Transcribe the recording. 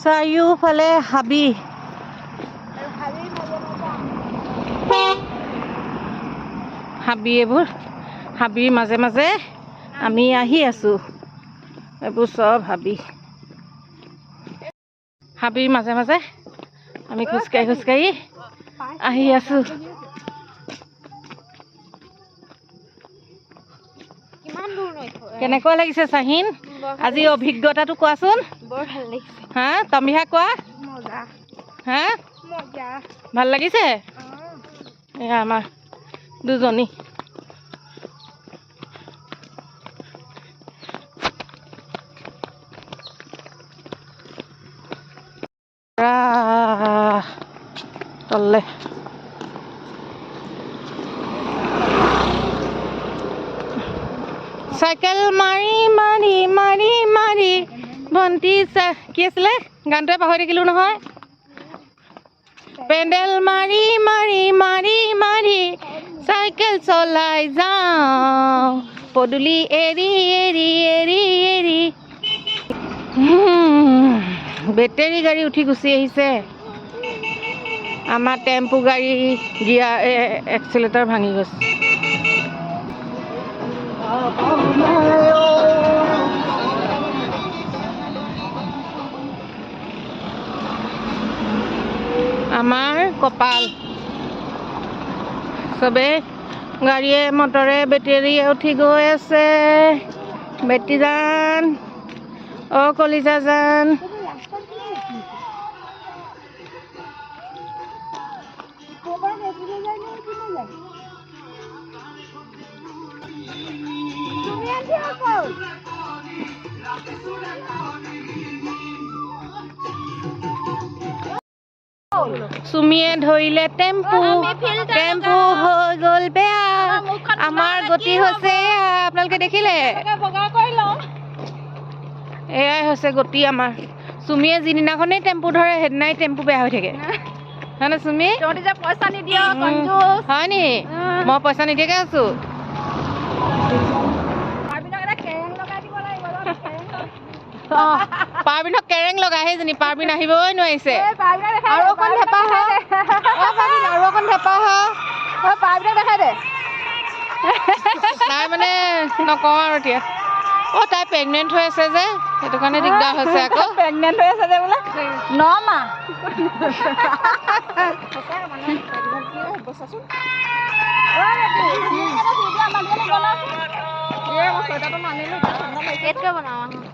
চাৰিওফালে হাবি। হাবি এইবোৰ, হাবিৰ মাজে মাজে আমি আহি আছোঁ। এইবোৰ চব হাবি। হাবিৰ মাজে মাজে আমি খোজকাঢ়ি খোজকাঢ়ি আহি আছোঁ। কেনেকুৱা লাগিছে চাহিন? আজি অভিজ্ঞতাটো কোৱাচোন। বৰ ভাল লাগিছে। হা তমিহা কোৱা। মজা। হা মজা। ভাল লাগিছে? এয়া আমাৰ দুজনী। তললে চাইকেল মাৰি মাৰি মাৰি মাৰি ভণ্টি কি আছিলে গানটোৱে পাহৰি থাকিলোঁ নহয়। পেণ্ডেল মাৰি মাৰি মাৰি মাৰি চাইকেল চলাই যাওঁ পদূলি এৰি এৰি এৰি এৰি। বেটেৰী গাড়ী উঠি গুচি আহিছে। আমাৰ টেম্পু গাড়ী গিয়াৰ এক্সিলেটাৰ ভাঙি গৈছে। আমাৰ কপাল চবে গাড়ীয়ে মটৰে বেটেৰীয়ে উঠি গৈ আছে। বেটি যান অ কলিজা যান। চুমিয়ে ধৰিলে টেম্পু, টেম্পু হৈ গ'ল বেয়া। আমাৰ গতি হৈছে আপোনালোকে দেখিলে, এয়াই হৈছে গতি আমাৰ। চুমিয়ে যিদিনাখনেই টেম্পু ধৰে সেইদিনাই টেম্পু বেয়া হৈ থাকে। হয় নে চুমি? পইচা নিদিয় হয় নি? মই পইচা নিদিয়াকে আছো। পাৰ্বিনক কেৰেং লগাই সেইজনী পাৰ্বিন আহিবই নোৱাৰিছে। আৰু অকণ ধেপা আৰু অকণ ধেপা পাৰ্বিনক দেখাই দে। তাই মানে নকওঁ আৰু এতিয়া। অ' তাই প্ৰেগনেণ্ট হৈ আছে যে সেইটো কাৰণে দিগদাৰ হৈছে আকৌ। প্ৰেগনেণ্ট হৈ আছে যে বোলে 9 মাহ। বনাও